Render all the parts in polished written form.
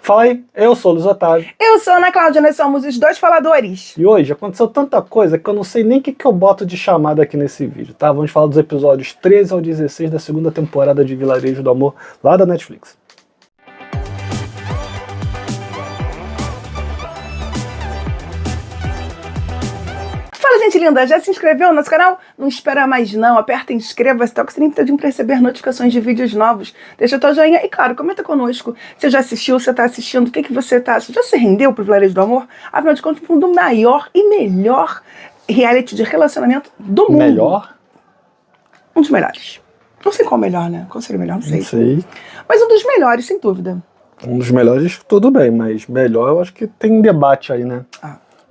Fala aí, eu sou o Luiz Otávio. Eu sou a Ana Cláudia, nós somos os dois faladores. E hoje aconteceu tanta coisa que eu não sei nem o que eu boto de chamada aqui nesse vídeo, tá? Vamos falar dos episódios 13 ao 16 da segunda temporada de Vilarejo do Amor, lá da Netflix. Fala, gente linda, já se inscreveu no nosso canal? Não espera mais não, aperta inscreva-se, toca o sininho para receber notificações de vídeos novos. Deixa o teu joinha e, claro, comenta conosco. Você já assistiu, você está assistindo, o que você está... Já se rendeu pro Vilarejo do Amor? Afinal de contas, um do maior e melhor reality de relacionamento do mundo. Melhor? Um dos melhores. Não sei qual é o melhor, né? Qual seria o melhor? Não sei. Não sei. Mas um dos melhores, sem dúvida. Um dos melhores, tudo bem, mas melhor eu acho que tem debate aí, né?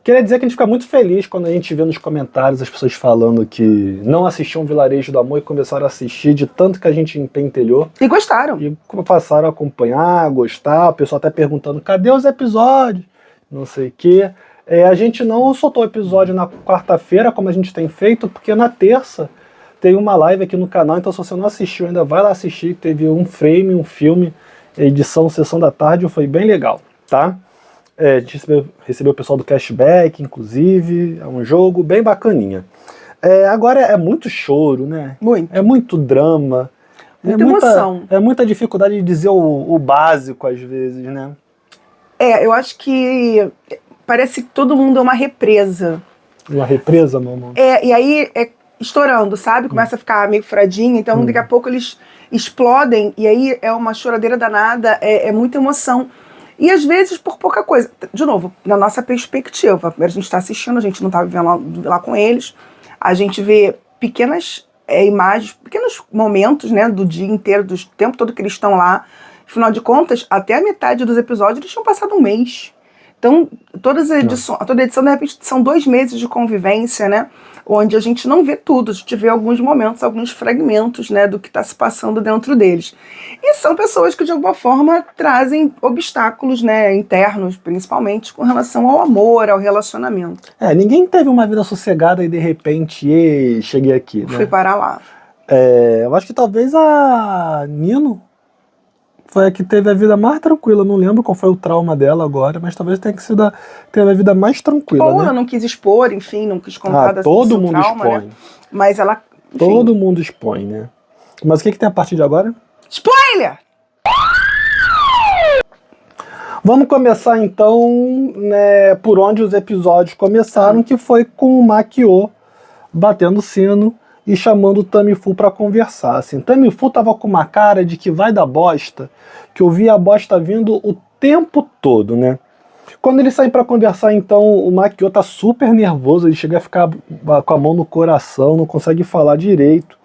Queria dizer que a gente fica muito feliz quando a gente vê nos comentários as pessoas falando que não assistiam Vilarejo do Amor e começaram a assistir de tanto que a gente empentelhou. E gostaram. E passaram a acompanhar, gostar, o pessoal até perguntando, cadê os episódios? Não sei o quê. A gente não soltou o episódio na quarta-feira, como a gente tem feito, porque na terça tem uma live aqui no canal, então se você não assistiu ainda, vai lá assistir, teve um frame, um filme, edição, sessão da tarde, foi bem legal, tá? A gente recebeu o pessoal do Cashback, inclusive, é um jogo bem bacaninha. Agora é muito choro, né? Muito. É muito drama. Muita emoção. É muita dificuldade de dizer o básico, às vezes, né? Eu acho que parece que todo mundo é uma represa. Uma represa, mamãe? E aí estourando, sabe? Começa a ficar meio furadinho, então daqui a pouco eles explodem, e aí é uma choradeira danada, é muita emoção. E às vezes por pouca coisa. De novo, na nossa perspectiva. Primeiro a gente está assistindo, a gente não está vivendo lá com eles. A gente vê pequenas imagens, pequenos momentos, né, do dia inteiro, do tempo todo que eles estão lá. Afinal de contas, até a metade dos episódios eles tinham passado um mês. Então, toda edição, de repente, são 2 meses de convivência, né? Onde a gente não vê tudo, a gente vê alguns momentos, alguns fragmentos, né, do que está se passando dentro deles. E são pessoas que, de alguma forma, trazem obstáculos, né, internos, principalmente, com relação ao amor, ao relacionamento. Ninguém teve uma vida sossegada e, de repente, cheguei aqui, né? Fui parar lá. Eu acho que talvez a Nino foi a que teve a vida mais tranquila. Não lembro qual foi o trauma dela agora, mas talvez tenha que sido teve a vida mais tranquila. Ou né? ela não quis expor, enfim, não quis contar todo mundo trauma, expõe. Né? Mas ela. Enfim. Todo mundo expõe, né? Mas o que tem a partir de agora? Spoiler! Vamos começar então, né, por onde os episódios começaram, que foi com o Makio batendo sino e chamando o Tamifu pra conversar. Assim, Tamifu tava com uma cara de que vai dar bosta, que eu vi a bosta vindo o tempo todo, né? Quando eles saem pra conversar, então, o Makio tá super nervoso, ele chega a ficar com a mão no coração, não consegue falar direito.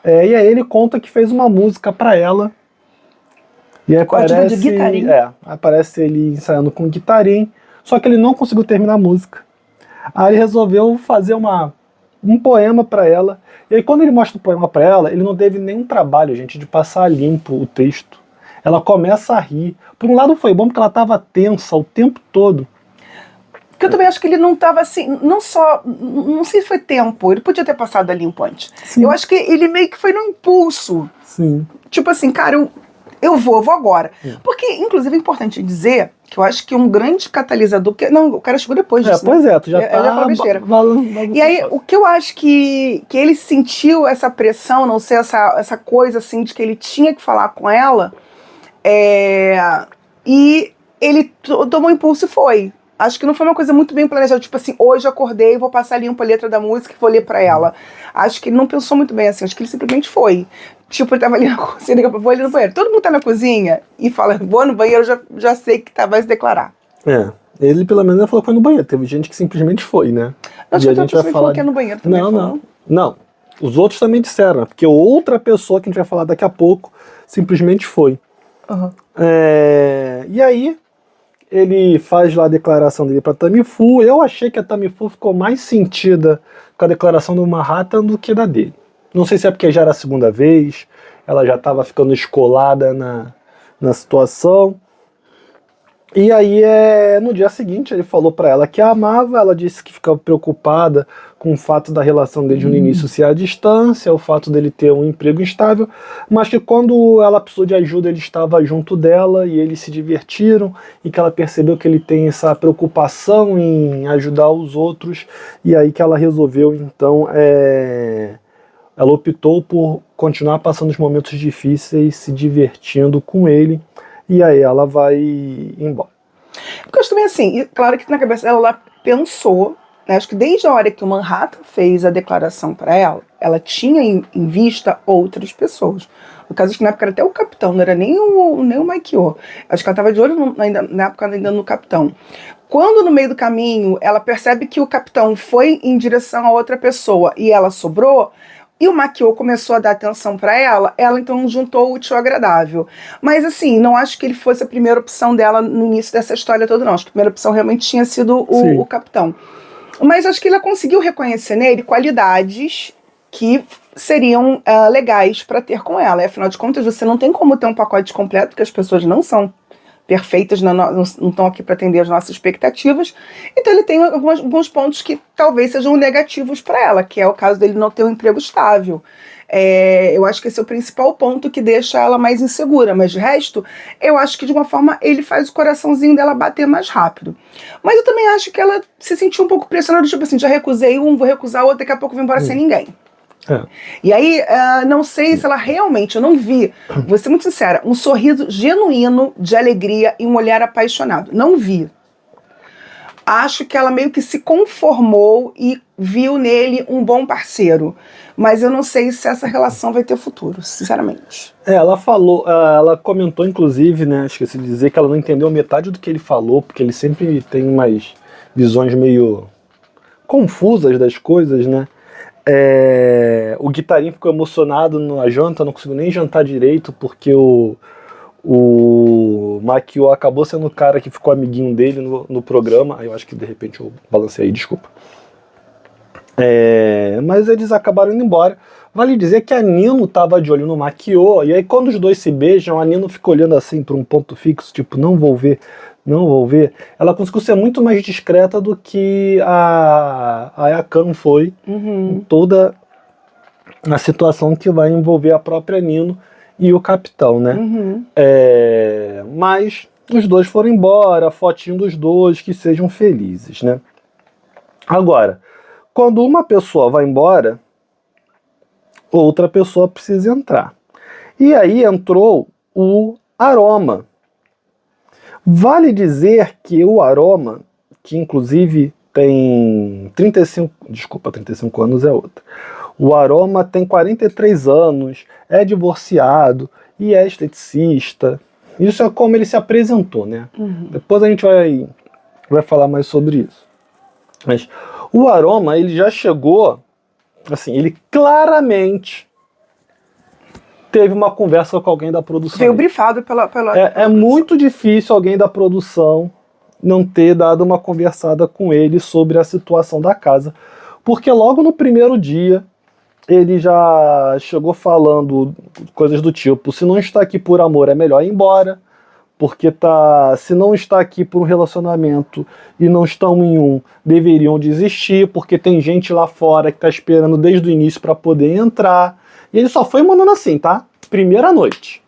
E aí ele conta que fez uma música pra ela. E aí aparece, de guitarim. Aparece ele ensaiando com guitarim, só que ele não conseguiu terminar a música. Aí ele resolveu fazer um poema pra ela. E aí quando ele mostra o poema pra ela, ele não teve nenhum trabalho, gente, de passar limpo o texto. Ela começa a rir. Por um lado foi bom porque ela estava tensa o tempo todo. Porque eu também acho que ele não estava assim, não sei se foi tempo, ele podia ter passado a limpo antes. Sim. Eu acho que ele meio que foi no impulso. Sim. Tipo assim, cara, eu vou agora. Porque, inclusive, é importante dizer que eu acho que um grande catalisador... Porque, não, o cara chegou depois disso, pois né? Tu já tá... Eu já falei besteira. E aí, o que eu acho que ele sentiu essa pressão, não sei, essa coisa, assim, de que ele tinha que falar com ela, e ele tomou impulso e foi. Acho que não foi uma coisa muito bem planejada, tipo assim, hoje eu acordei, vou passar limpo a letra da música e vou ler pra ela. Acho que ele não pensou muito bem assim, acho que ele simplesmente foi. Tipo, ele tava ali na cozinha, vou ali no banheiro. Todo mundo tá na cozinha e fala, vou no banheiro, já sei que vai se declarar. Ele pelo menos falou que foi no banheiro, teve gente que simplesmente foi, né? Não, e a gente vai falar que é no banheiro também. Não. Os outros também disseram, porque outra pessoa que a gente vai falar daqui a pouco simplesmente foi. E aí... ele faz lá a declaração dele pra Tamifu. Eu achei que a Tamifu ficou mais sentida com a declaração do Manhattan do que da dele. Não sei se é porque já era a segunda vez, ela já estava ficando escolada na situação. E aí, no dia seguinte, ele falou pra ela que a amava, ela disse que ficava preocupada com o fato da relação desde no início ser à distância, o fato dele ter um emprego instável, mas que quando ela precisou de ajuda, ele estava junto dela e eles se divertiram, e que ela percebeu que ele tem essa preocupação em ajudar os outros, e aí que ela resolveu, então, ela optou por continuar passando os momentos difíceis, se divertindo com ele, e aí ela vai embora. Porque eu acho também assim, e claro que na cabeça dela ela pensou, né, acho que desde a hora que o Manhattan fez a declaração para ela, ela tinha em vista outras pessoas. No caso, acho que na época era até o capitão, não era nem o Mike-O. Acho que ela estava de olho ainda, na época ainda no capitão. Quando no meio do caminho ela percebe que o capitão foi em direção a outra pessoa e ela sobrou, e o Mike-O começou a dar atenção para ela então juntou o útil ao agradável. Mas assim, não acho que ele fosse a primeira opção dela no início dessa história toda, não. Acho que a primeira opção realmente tinha sido o capitão. Mas acho que ela conseguiu reconhecer nele qualidades que seriam legais para ter com ela. E afinal de contas, você não tem como ter um pacote completo, porque as pessoas não são perfeitas, não estão aqui para atender as nossas expectativas. Então ele tem alguns pontos que talvez sejam negativos para ela, que é o caso dele não ter um emprego estável. Eu acho que esse é o principal ponto que deixa ela mais insegura, mas de resto, eu acho que de uma forma ele faz o coraçãozinho dela bater mais rápido. Mas eu também acho que ela se sentiu um pouco pressionada, tipo assim, já recusei um, vou recusar outro, daqui a pouco vou embora sem ninguém. E aí, não sei se ela realmente, eu não vi, vou ser muito sincera, um sorriso genuíno de alegria e um olhar apaixonado. Não vi. Acho que ela meio que se conformou e viu nele um bom parceiro. Mas eu não sei se essa relação vai ter futuro, sinceramente. Ela falou, ela comentou inclusive, né, esqueci de dizer que ela não entendeu metade do que ele falou, porque ele sempre tem umas visões meio confusas das coisas, né. O Guitarinho ficou emocionado na janta, não conseguiu nem jantar direito, porque o Mike-O acabou sendo o cara que ficou amiguinho dele no programa. Aí eu acho que de repente eu balancei aí, desculpa. Mas eles acabaram indo embora. Vale dizer que a Nino tava de olho no Mike-O, e aí quando os dois se beijam, a Nino fica olhando assim para um ponto fixo, tipo, não vou ver. Ela conseguiu ser muito mais discreta do que a Ayakan foi em toda a situação que vai envolver a própria Nino e o capitão, né? Mas os dois foram embora, fotinho dos dois, que sejam felizes, né? Agora, quando uma pessoa vai embora, outra pessoa precisa entrar. E aí entrou o Aroma. Vale dizer que o Aroma, que inclusive tem 35 anos é outra. O Aroma tem 43 anos, é divorciado e é esteticista. Isso é como ele se apresentou, né? Depois a gente vai falar mais sobre isso. Mas o Aroma, ele já chegou, assim, ele claramente teve uma conversa com alguém da produção. Veio brifado pela é muito difícil alguém da produção não ter dado uma conversada com ele sobre a situação da casa, porque logo no primeiro dia ele já chegou falando coisas do tipo: se não está aqui por amor é melhor ir embora, porque se não está aqui por um relacionamento e não estão em um, deveriam desistir, porque tem gente lá fora que está esperando desde o início para poder entrar. E ele só foi mandando assim, tá? Primeira noite.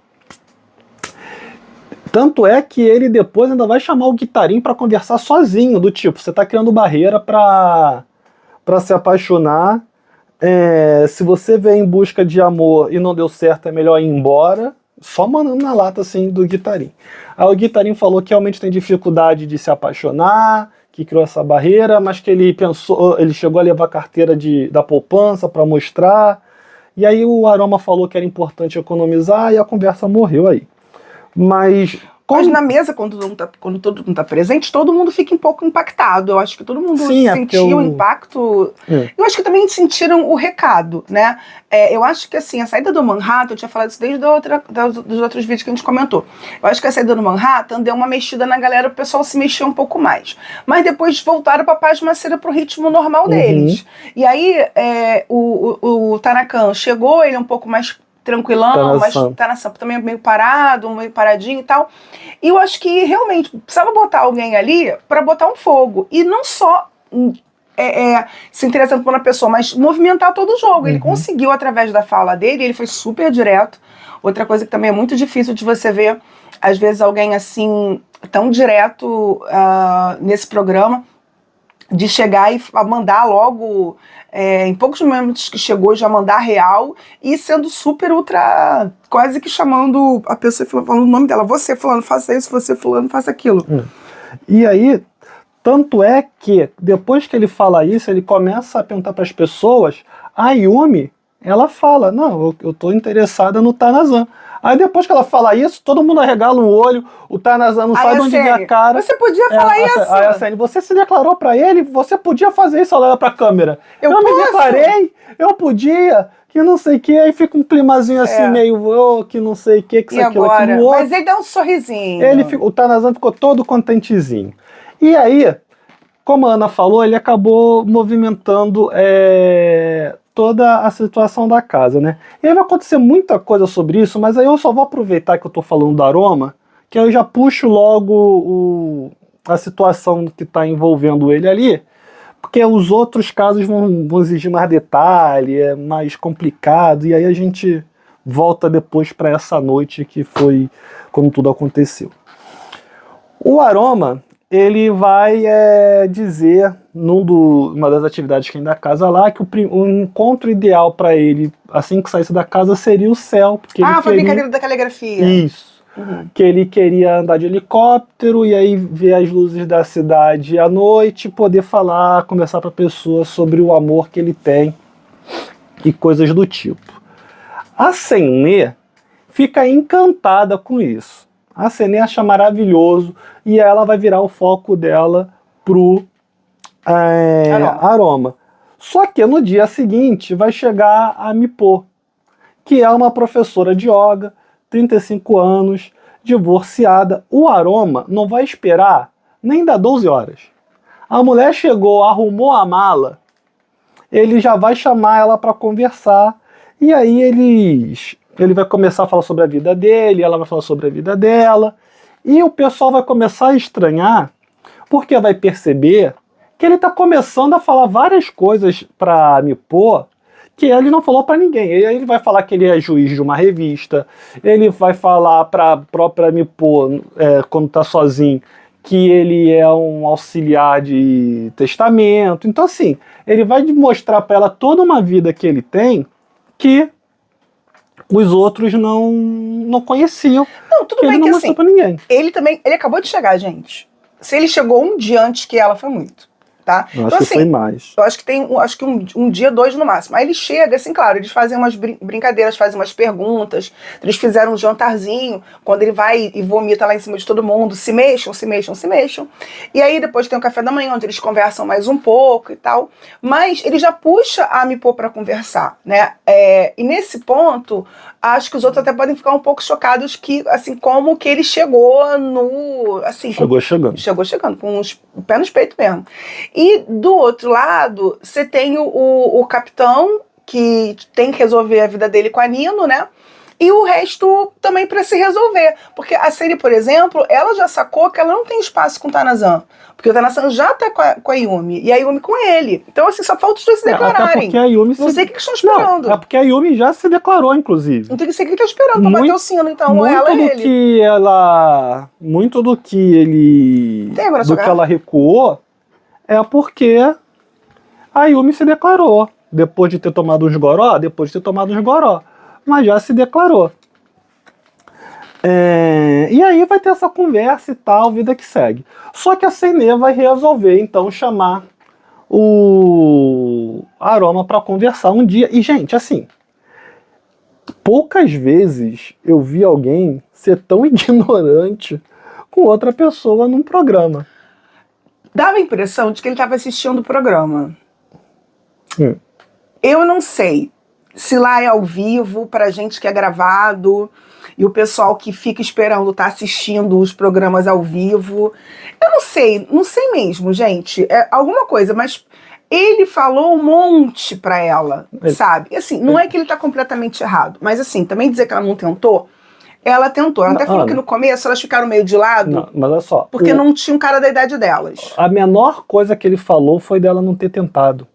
Tanto é que ele depois ainda vai chamar o Guitarinho para conversar sozinho, do tipo, você tá criando barreira para se apaixonar, se você vem em busca de amor e não deu certo, é melhor ir embora, só mandando na lata assim do Guitarinho. Aí o Guitarinho falou que realmente tem dificuldade de se apaixonar, que criou essa barreira, mas que ele chegou a levar a carteira da poupança para mostrar. E aí o Aroma falou que era importante economizar e a conversa morreu aí. Mas na mesa, quando todo mundo tá presente, todo mundo fica um pouco impactado. Eu acho que todo mundo sentiu o impacto. Eu acho que também sentiram o recado, né? Eu acho que assim, a saída do Manhattan, eu tinha falado isso desde dos outros vídeos que a gente comentou. Eu acho que a saída do Manhattan deu uma mexida na galera, o pessoal se mexeu um pouco mais. Mas depois voltaram pra pasmaceira pro ritmo normal deles. E aí, o Tanakan chegou, ele é um pouco mais tranquilão, mas Tanasan. Tanasan também é meio parado, meio paradinho e tal. E eu acho que realmente precisava botar alguém ali para botar um fogo. E não só se interessando por uma pessoa, mas movimentar todo o jogo. Ele conseguiu, através da fala dele, ele foi super direto. Outra coisa que também é muito difícil de você ver, às vezes, alguém assim, tão direto nesse programa, de chegar e mandar logo, em poucos momentos que chegou, já mandar real, e sendo super ultra, quase que chamando a pessoa, falando o nome dela, você fulano, faça isso, você fulano, faça aquilo. E aí, tanto é que, depois que ele fala isso, ele começa a perguntar para as pessoas, a Yumi, ela fala, não, eu tô interessada no Tanasan. Aí depois que ela fala isso, todo mundo arregala um olho, o Tanasan não sabe de onde vem a cara. Você podia falar isso. Aí a Sene, você se declarou pra ele, você podia fazer isso, olha pra câmera. Eu me declarei, eu podia, que não sei o que, aí fica um climazinho assim meio, que não sei o que, isso, aquilo, aquilo outro. Mas ele dá um sorrisinho. O Tanasan ficou todo contentezinho. E aí, como a Ana falou, ele acabou movimentando toda a situação da casa, né? E aí vai acontecer muita coisa sobre isso, mas aí eu só vou aproveitar que eu tô falando do Aroma, que aí eu já puxo logo a situação que tá envolvendo ele ali, porque os outros casos vão exigir mais detalhe, é mais complicado, e aí a gente volta depois para essa noite que foi como tudo aconteceu. O Aroma, ele vai dizer, numa das atividades que tem da casa lá, que o encontro ideal para ele, assim que saísse da casa, seria o céu. Porque foi a brincadeira da caligrafia. Isso. Que ele queria andar de helicóptero e aí ver as luzes da cidade à noite, poder conversar para a pessoa sobre o amor que ele tem e coisas do tipo. A Senê fica encantada com isso. A Senê acha maravilhoso e ela vai virar o foco dela pro Aroma. Só que no dia seguinte vai chegar a Mipô, que é uma professora de yoga, 35 anos, divorciada. O Aroma não vai esperar nem dar 12 horas. A mulher chegou, arrumou a mala, ele já vai chamar ela para conversar, e aí ele vai começar a falar sobre a vida dele, ela vai falar sobre a vida dela, e o pessoal vai começar a estranhar, porque vai perceber que ele está começando a falar várias coisas para Mipô que ele não falou para ninguém. Ele vai falar que ele é juiz de uma revista, ele vai falar para a própria Mipô, quando está sozinho, que ele é um auxiliar de testamento. Então, assim, ele vai mostrar para ela toda uma vida que ele tem que os outros não conheciam. Não, tudo que bem ele não que mostrou assim, pra ninguém. Ele acabou de chegar, gente. Se ele chegou um dia antes que ela, foi muito. Tá? Eu acho que foi mais. Eu acho que um dia, 2 no máximo. Aí ele chega, assim, claro, eles fazem umas brincadeiras, fazem umas perguntas. Eles fizeram um jantarzinho, quando ele vai e vomita lá em cima de todo mundo, se mexam. E aí depois tem o café da manhã, onde eles conversam mais um pouco e tal. Mas ele já puxa a Mipô pra conversar, né? E nesse ponto, acho que os outros até podem ficar um pouco chocados que, assim, como que ele chegou no... Assim, Chegou chegando, com o pé nos peitos mesmo. E do outro lado, você tem o capitão, que tem que resolver a vida dele com a Nino, né? E o resto também para se resolver. Porque a Seri, por exemplo, ela já sacou que ela não tem espaço com o Tanasan. Porque o Tanasan já tá com a Yumi. E a Yumi com ele. Então, assim, só falta os dois se declararem. Até porque a Yumi não sei o que eles estão esperando. Não, é porque a Yumi já se declarou, inclusive. Não tem que ser o que tá esperando pra bater o sino, então. Muito ela do e ele. que ela... Muito do que ele... Do que ela recuou é porque a Yumi se declarou. Depois de ter tomado uns goró, mas já se declarou. E aí vai ter essa conversa e tal, vida que segue. Só que a Senê vai resolver, então, chamar o Aroma para conversar um dia. E, gente, assim, poucas vezes eu vi alguém ser tão ignorante com outra pessoa num programa. Dava a impressão de que ele estava assistindo o programa. Eu não sei se lá é ao vivo, pra gente que é gravado, e o pessoal que fica esperando tá assistindo os programas ao vivo. Eu não sei mesmo, gente. É alguma coisa, mas Ele falou um monte pra ela, sabe? E assim, não é que ele tá completamente errado, mas assim, também dizer que ela não tentou, ela tentou. Ela até falou que no começo elas ficaram meio de lado, Não, mas olha só. porque não tinha um cara da idade delas. A menor coisa que ele falou foi dela não ter tentado.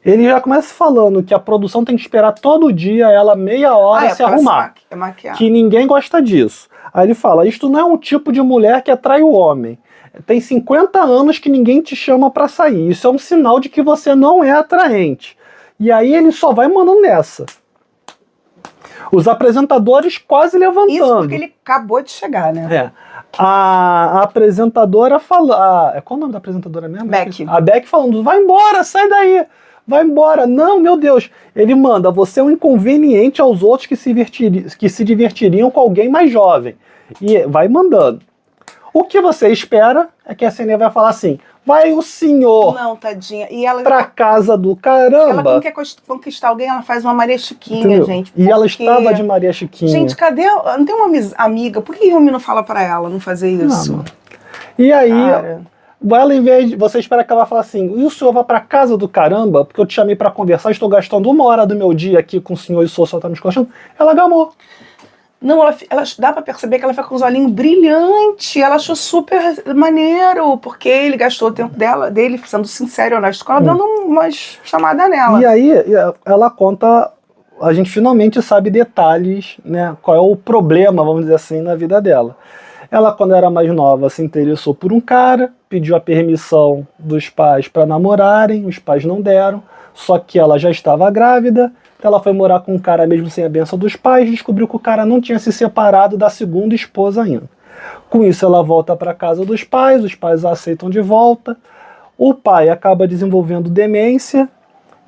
Ele já começa falando que a produção tem que esperar todo dia ela meia hora se arrumar. Que ninguém gosta disso. Aí ele fala, isto não é um tipo de mulher que atrai o homem. Tem 50 anos que ninguém te chama pra sair. Isso é um sinal de que você não é atraente. E aí ele só vai mandando nessa. Os apresentadores quase levantando. Isso porque ele acabou de chegar, né? É. A apresentadora fala. Qual o nome da apresentadora mesmo? Beck. A Beck falando, vai embora, sai daí. Vai embora. Não, meu Deus. Ele manda, você é um inconveniente aos outros que se divertiriam com alguém mais jovem. E vai mandando. O que você espera é que a Senê vai falar assim, vai o senhor não, tadinha. E ela, pra casa do caramba. Ela não quer conquistar alguém, ela faz uma Maria Chiquinha, entendeu? gente. E ela estava de Maria Chiquinha. Gente, cadê? Não tem uma amiga? Por que Yumi não fala pra ela não fazer isso? Não, e aí... Cara. Ela, em vez de você espera que ela fale assim, e o senhor vai pra casa do caramba, porque eu te chamei pra conversar, estou gastando 1 hora do meu dia aqui com o senhor e o senhor só tá me esculachando. Ela gamou. Não, ela dá pra perceber que ela fica com os olhinhos brilhantes. Ela achou super maneiro, porque ele gastou o tempo dele sendo sincero e honesto com ela, dando umas chamadas nela. E aí ela conta, a gente finalmente sabe detalhes, né, qual é o problema, vamos dizer assim, na vida dela. Ela, quando era mais nova, se interessou por um cara, pediu a permissão dos pais para namorarem, os pais não deram, só que ela já estava grávida, ela foi morar com um cara mesmo sem a bênção dos pais, descobriu que o cara não tinha se separado da segunda esposa ainda. Com isso ela volta para casa dos pais, os pais a aceitam de volta, o pai acaba desenvolvendo demência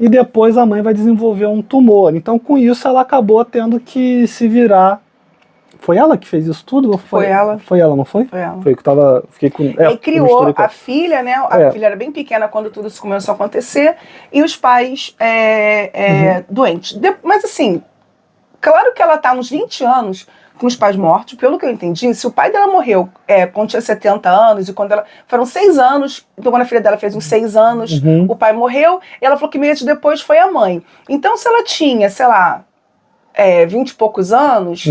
e depois a mãe vai desenvolver um tumor. Então com isso ela acabou tendo que se virar. Foi ela que fez isso tudo? Ou foi ela. Foi ela, não foi? Foi ela. Foi que tava. Fiquei com. E criou a filha, né? A filha era bem pequena quando tudo isso começou a acontecer, e os pais doentes. Mas assim, claro que ela tá uns 20 anos com os pais mortos, pelo que eu entendi, se o pai dela morreu quando tinha 70 anos, e quando ela. Foram 6 anos, então quando a filha dela fez uns 6 anos, o pai morreu, e ela falou que meses depois foi a mãe. Então, se ela tinha, sei lá, 20 e poucos anos,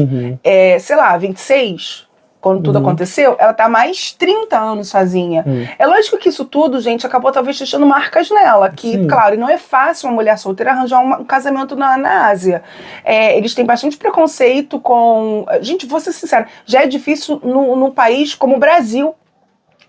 sei lá, 26, quando tudo aconteceu, ela tá mais 30 anos sozinha. É lógico que isso tudo, gente, acabou talvez deixando marcas nela, que, claro, e não é fácil uma mulher solteira arranjar um casamento na Ásia. Eles têm bastante preconceito com... Gente, vou ser sincera, já é difícil num país como o Brasil,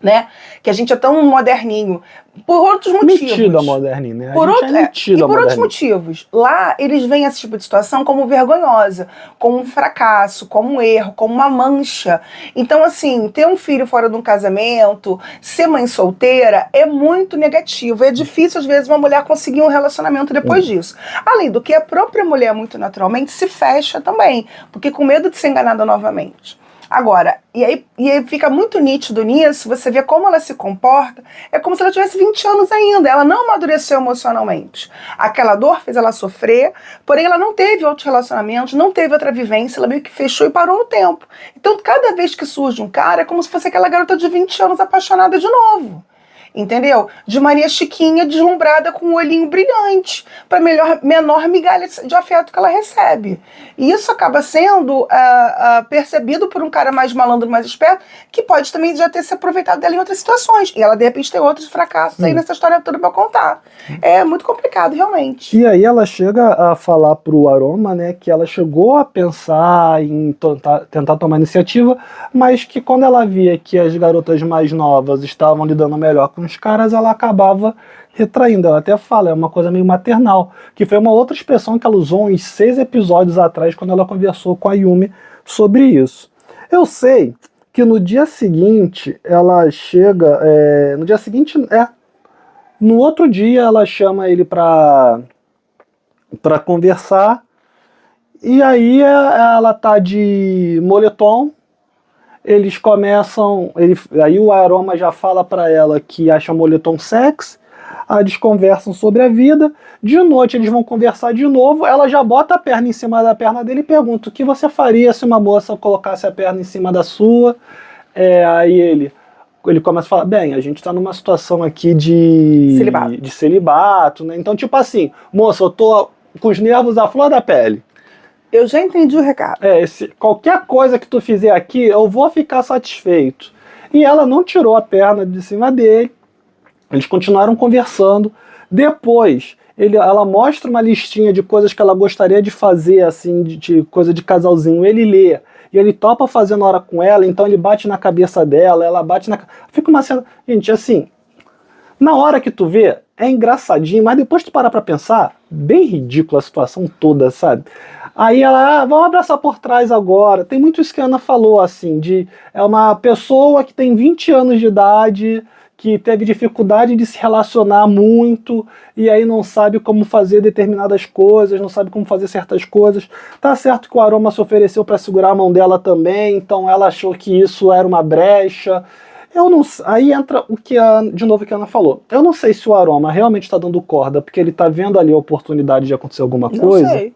né? Que a gente é tão moderninho. Por outros motivos. Metido a moderninho, né? Por outros motivos. Lá, eles veem esse tipo de situação como vergonhosa, como um fracasso, como um erro, como uma mancha. Então, assim, ter um filho fora de um casamento, ser mãe solteira, é muito negativo. É difícil, às vezes, uma mulher conseguir um relacionamento depois disso. Além do que, a própria mulher, muito naturalmente, se fecha também, porque com medo de ser enganada novamente. Agora, e aí fica muito nítido nisso, você vê como ela se comporta, é como se ela tivesse 20 anos ainda, ela não amadureceu emocionalmente. Aquela dor fez ela sofrer, porém ela não teve outros relacionamentos, não teve outra vivência, ela meio que fechou e parou no tempo. Então, cada vez que surge um cara, é como se fosse aquela garota de 20 anos apaixonada de novo. Entendeu? De Maria Chiquinha deslumbrada com um olhinho brilhante para menor migalha de afeto que ela recebe. E isso acaba sendo percebido por um cara mais malandro, mais esperto, que pode também já ter se aproveitado dela em outras situações. E ela, de repente, tem outros fracassos aí nessa história toda para contar. É muito complicado, realmente. E aí ela chega a falar pro Aroma, né, que ela chegou a pensar em tentar tomar iniciativa, mas que quando ela via que as garotas mais novas estavam lidando melhor com os caras, ela acabava retraindo. Ela até fala, é uma coisa meio maternal, que foi uma outra expressão que ela usou uns 6 episódios atrás, quando ela conversou com a Yumi sobre isso. Eu sei que no dia seguinte, ela chega, no outro dia ela chama ele pra conversar, e aí ela tá de moletom. Eles começam, aí o Aroma já fala pra ela que acha moletom sexy, aí eles conversam sobre a vida, de noite eles vão conversar de novo, ela já bota a perna em cima da perna dele e pergunta, o que você faria se uma moça colocasse a perna em cima da sua? Aí ele, ele começa a falar, bem, a gente tá numa situação aqui de celibato, né? Então, tipo assim, moça, eu tô com os nervos à flor da pele. Eu já entendi o recado. Qualquer coisa que tu fizer aqui, eu vou ficar satisfeito. E ela não tirou a perna de cima dele, eles continuaram conversando. Depois, ela mostra uma listinha de coisas que ela gostaria de fazer, assim, de coisa de casalzinho. Ele lê, e ele topa fazer na hora com ela, então ele bate na cabeça dela, ela bate na... Fica uma cena... Gente, assim, na hora que tu vê, é engraçadinho, mas depois tu parar pra pensar, bem ridícula a situação toda, sabe? Aí ela, vamos abraçar por trás agora. Tem muito isso que a Ana falou, assim, é uma pessoa que tem 20 anos de idade, que teve dificuldade de se relacionar muito, e aí não sabe como fazer determinadas coisas, não sabe como fazer certas coisas. Tá certo que o Aroma se ofereceu para segurar a mão dela também, então ela achou que isso era uma brecha. Eu não, aí entra de novo o que a Ana falou. Eu não sei se o Aroma realmente está dando corda, porque ele tá vendo ali a oportunidade de acontecer alguma coisa. Não sei.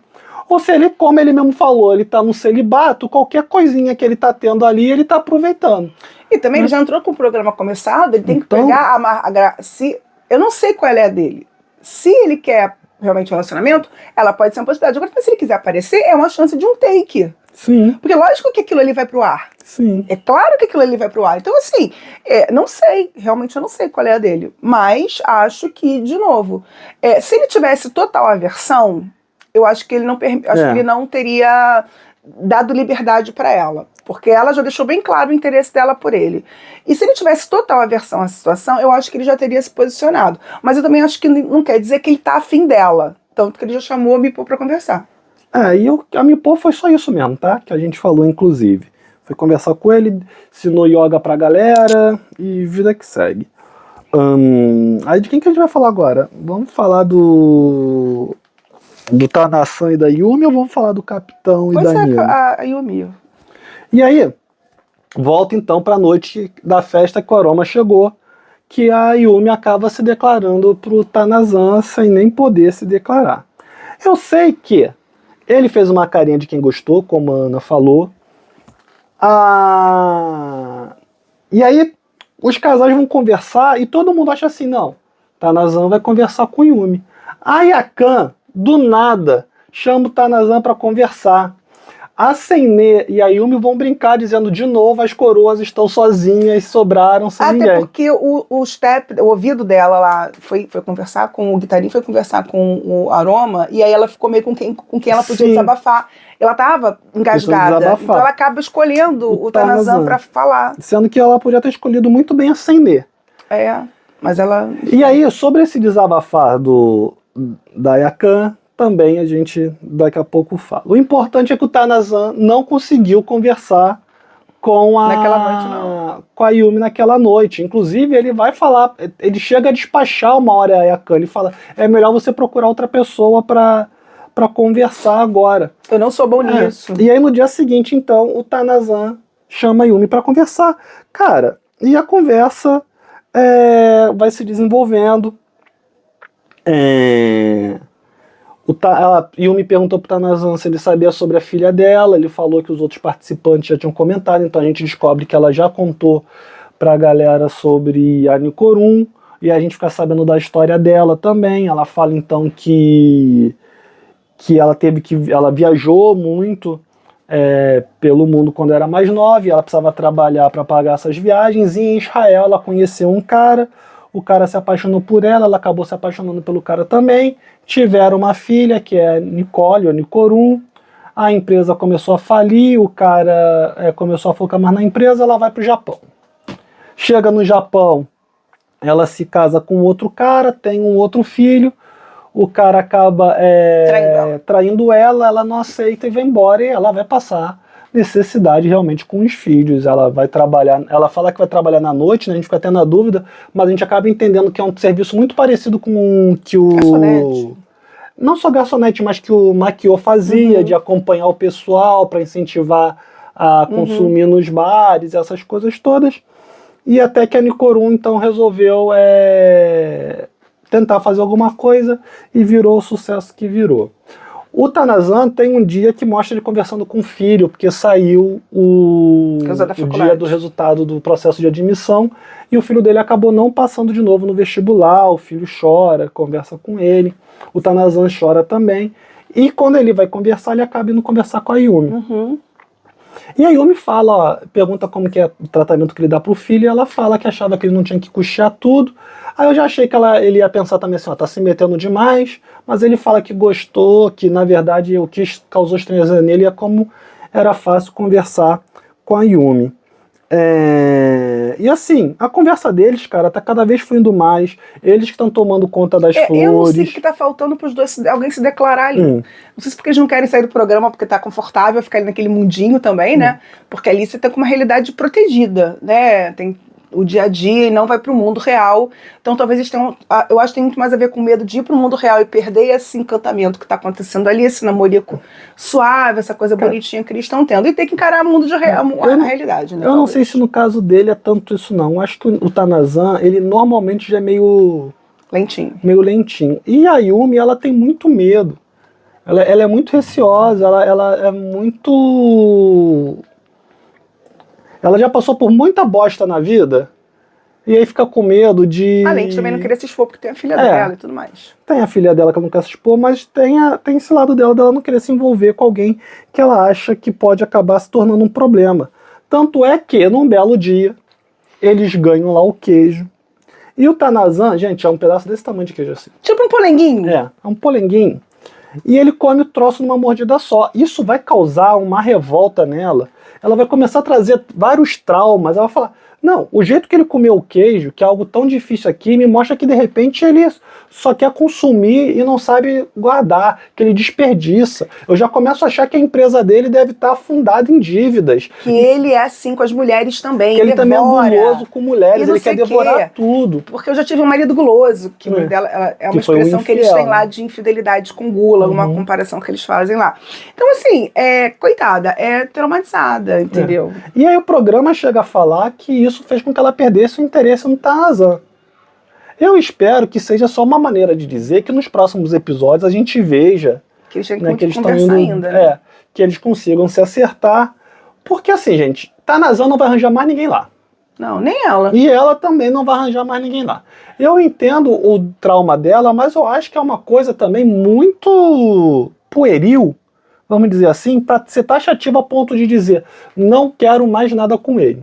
Ou se ele, como ele mesmo falou, ele tá no celibato, qualquer coisinha que ele tá tendo ali, ele tá aproveitando. E também ele já entrou com o programa começado, ele tem que pegar se eu não sei qual é a dele. Se ele quer realmente um relacionamento, ela pode ser uma possibilidade. Agora, se ele quiser aparecer, é uma chance de um take. Sim. Porque lógico que aquilo ali vai pro ar. Sim. É claro que aquilo ali vai pro ar. Então, assim, não sei, realmente eu não sei qual é a dele. Mas acho que, de novo, se ele tivesse total aversão, eu acho que ele não, que ele não teria dado liberdade para ela. Porque ela já deixou bem claro o interesse dela por ele. E se ele tivesse total aversão à situação, eu acho que ele já teria se posicionado. Mas eu também acho que não quer dizer que ele tá afim dela. Tanto que ele já chamou a Mipô pra conversar. A Mipô foi só isso mesmo, tá? Que a gente falou, inclusive. Foi conversar com ele, ensinou yoga pra galera e vida que segue. Aí de quem que a gente vai falar agora? Vamos falar do Tanasan e da Yumi ou vamos falar do Capitão e da Nina? A Yumi. E aí, volta então pra noite da festa que o Aroma chegou, que a Yumi acaba se declarando pro Tanasan sem nem poder se declarar. Eu sei que ele fez uma carinha de quem gostou, como a Ana falou. E aí, os casais vão conversar e todo mundo acha assim, não, Tanasan vai conversar com Yumi. A Yakan, do nada, chama o Tanasan pra conversar. A Senê e a Yumi vão brincar dizendo de novo as coroas estão sozinhas, sobraram sem ninguém. Até porque o ouvido dela lá foi conversar com o guitarrista, foi conversar com o Aroma, e aí ela ficou meio com quem ela podia desabafar. Ela tava engasgada, então ela acaba escolhendo o Tanasan pra falar. Sendo que ela podia ter escolhido muito bem a Senê. Mas ela... E aí, sobre esse desabafar da Yakan, também a gente daqui a pouco fala. O importante é que o Tanasan não conseguiu conversar com a Yumi naquela noite. Inclusive, ele vai falar, ele chega a despachar uma hora a Yakan, ele fala, é melhor você procurar outra pessoa pra conversar agora. Eu não sou bom nisso. E aí no dia seguinte, então, o Tanasan chama a Yumi pra conversar. Cara, e a conversa vai se desenvolvendo. Yumi perguntou pro Tanasan se ele sabia sobre a filha dela, ele falou que os outros participantes já tinham comentado, então a gente descobre que ela já contou pra galera sobre a Nicorun, e a gente fica sabendo da história dela também. Ela fala então que ela viajou muito pelo mundo quando era mais nova, e ela precisava trabalhar para pagar essas viagens, e em Israel ela conheceu um cara, o cara se apaixonou por ela, ela acabou se apaixonando pelo cara também, tiveram uma filha que é Nicole, ou Nicorun, a empresa começou a falir, o cara começou a focar mais na empresa, ela vai pro Japão. Chega no Japão, ela se casa com outro cara, tem um outro filho, o cara acaba traindo ela não aceita e vai embora, e ela vai passar necessidade realmente com os filhos. Ela vai trabalhar, ela fala que vai trabalhar na noite, né? A gente fica até na dúvida, mas a gente acaba entendendo que é um serviço muito parecido com que o... Garçonete. Não só garçonete, mas que o Makio fazia, de acompanhar o pessoal para incentivar a consumir nos bares, essas coisas todas. E até que a Nicorun então resolveu tentar fazer alguma coisa e virou o sucesso que virou. O Tanazan tem um dia que mostra ele conversando com o filho, porque saiu o dia do resultado do processo de admissão, e o filho dele acabou não passando de novo no vestibular. O filho chora, conversa com ele, o Tanazan chora também, e quando ele vai conversar, ele acaba indo conversar com a Yumi. Uhum. E a Yumi fala, pergunta como que é o tratamento que ele dá pro filho, e ela fala que achava que ele não tinha que custear tudo. Aí eu já achei que ele ia pensar também assim, ó, tá se metendo demais, mas ele fala que gostou, que na verdade o que causou estranheza nele é como era fácil conversar com a Yumi. E assim, a conversa deles, cara, tá cada vez fluindo mais, eles que estão tomando conta das flores. Eu não sei o que tá faltando pros dois, alguém se declarar ali. Não sei se porque eles não querem sair do programa porque tá confortável ficar ali naquele mundinho também, né? Porque ali você tá com uma realidade protegida, né? Tem o dia a dia e não vai pro mundo real. Então talvez eles tenham, eu acho que tem muito mais a ver com medo de ir pro mundo real e perder esse encantamento que tá acontecendo ali, esse namorico suave, essa coisa bonitinha que eles estão tendo. E tem que encarar o mundo de a realidade, né? Eu não sei se no caso dele é tanto isso não. Eu acho que o Tanazan, ele normalmente já é meio lentinho. E a Yumi, ela tem muito medo. Ela é muito receosa, ela é muito... Ela já passou por muita bosta na vida, e aí fica com medo de... Além de também não querer se expor, porque tem a filha dela e tudo mais. Tem a filha dela que ela não quer se expor, mas tem esse lado dela não querer se envolver com alguém que ela acha que pode acabar se tornando um problema. Tanto é que, num belo dia, eles ganham lá o queijo. E o Tanazan, gente, é um pedaço desse tamanho de queijo assim. Tipo um polenguinho. É um polenguinho. E ele come o troço numa mordida só. Isso vai causar uma revolta nela. Ela vai começar a trazer vários traumas. Ela vai falar, não, o jeito que ele comeu o queijo, que é algo tão difícil aqui, me mostra que de repente ele só quer consumir e não sabe guardar, que ele desperdiça. Eu já começo a achar que a empresa dele deve estar afundada em dívidas. Que ele é assim com as mulheres também. Que ele também é guloso com mulheres, ele quer devorar tudo. Porque eu já tive um marido guloso, que dela é uma expressão que eles têm lá de infidelidade com gula, uma comparação que eles fazem lá. Então assim, coitada, é traumatizada, entendeu? E aí o programa chega a falar que isso fez com que ela perdesse o interesse no Tanazan. Eu espero que seja só uma maneira de dizer que nos próximos episódios a gente veja que eles têm que conversar ainda, né? Que eles consigam se acertar. Porque assim, gente, Tanazan não vai arranjar mais ninguém lá. Não, nem ela. E ela também não vai arranjar mais ninguém lá. Eu entendo o trauma dela, mas eu acho que é uma coisa também muito pueril, vamos dizer assim, para ser taxativa a ponto de dizer, não quero mais nada com ele.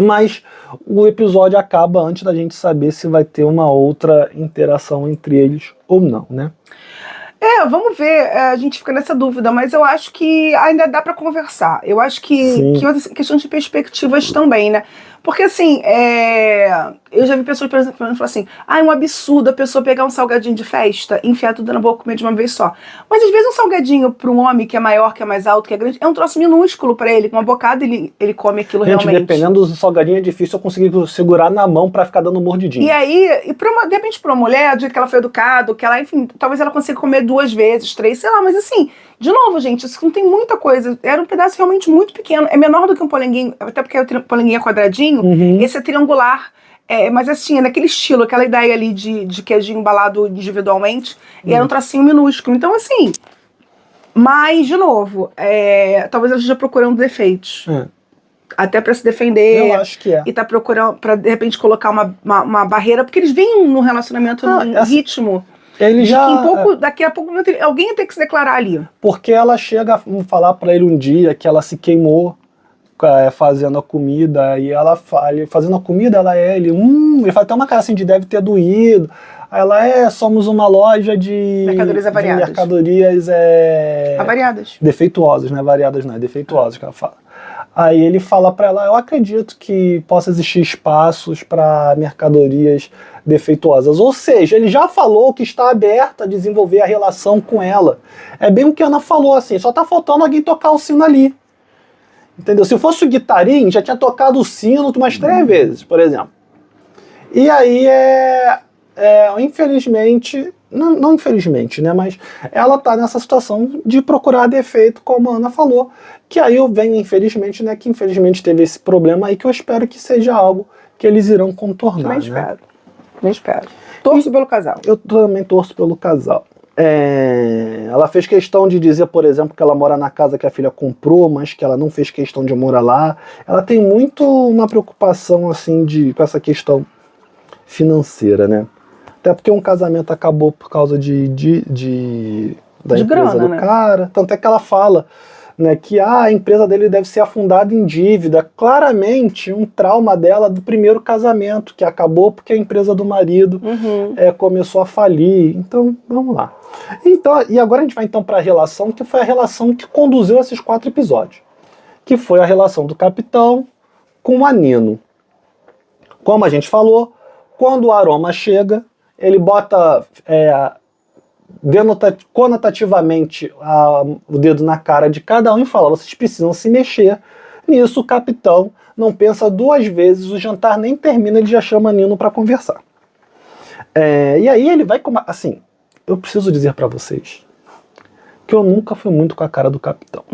Mas o episódio acaba antes da gente saber se vai ter uma outra interação entre eles ou não, né? Vamos ver, a gente fica nessa dúvida, mas eu acho que ainda dá para conversar. Eu acho que questão de perspectivas também, né? Porque assim, eu já vi pessoas, por exemplo, falando assim, é um absurdo a pessoa pegar um salgadinho de festa e enfiar tudo na boca e comer de uma vez só. Mas às vezes um salgadinho para um homem que é maior, que é mais alto, que é grande, é um troço minúsculo para ele, com uma bocada ele come aquilo realmente. Dependendo do salgadinho é difícil eu conseguir segurar na mão para ficar dando mordidinha. E aí, de repente pra uma mulher, do jeito que ela foi educada, que ela, enfim, talvez ela consiga comer 2 vezes, 3, sei lá, mas assim, de novo, gente, isso não tem muita coisa, era um pedaço realmente muito pequeno, é menor do que um polenguinho, até porque o polenguinho é quadradinho, esse é triangular, mas assim, é naquele estilo, aquela ideia ali de queijinho embalado individualmente, e era um tracinho minúsculo, então assim, mas, de novo, talvez ela esteja procurando defeitos. Até pra se defender. Eu acho que é. E tá procurando pra, de repente, colocar uma barreira, porque eles vêm no relacionamento num ritmo. Ele já, daqui a pouco alguém ia ter que se declarar ali. Porque ela chega a falar pra ele um dia que ela se queimou fazendo a comida, e ela fazendo a comida, ele faz até uma cara assim de deve ter doído. Aí ela somos uma loja de mercadorias avariadas. De mercadorias avariadas. Defeituosas, não é variadas, não, é defeituosas que ela fala. Aí ele fala para ela, eu acredito que possa existir espaços para mercadorias defeituosas. Ou seja, ele já falou que está aberto a desenvolver a relação com ela. É bem o que a Ana falou, assim, só tá faltando alguém tocar o sino ali. Entendeu? Se fosse o guitarinho, já tinha tocado o sino umas 3 vezes, por exemplo. E aí infelizmente, não infelizmente, né, mas ela tá nessa situação de procurar defeito, como a Ana falou, que aí eu venho, infelizmente, né, que infelizmente teve esse problema aí, que eu espero que seja algo que eles irão contornar. Nem espero. Torço pelo casal. Eu também torço pelo casal. Ela fez questão de dizer, por exemplo, que ela mora na casa que a filha comprou, mas que ela não fez questão de morar lá. Ela tem muito uma preocupação assim com essa questão financeira, né? Até porque um casamento acabou por causa da empresa grana, do né? cara. Tanto é que ela fala, né, que a empresa dele deve ser afundada em dívida. Claramente um trauma dela do primeiro casamento, que acabou porque a empresa do marido começou a falir. Então, vamos lá. Então, e agora a gente vai então para a relação, que foi a relação que conduziu esses 4 episódios. Que foi a relação do capitão com a Nino. Como a gente falou, quando o Aroma chega, ele bota conotativamente o dedo na cara de cada um e fala: vocês precisam se mexer. Nisso o capitão não pensa 2 vezes, o jantar nem termina, ele já chama Nino para conversar. E aí ele vai... Assim, eu preciso dizer para vocês que eu nunca fui muito com a cara do capitão.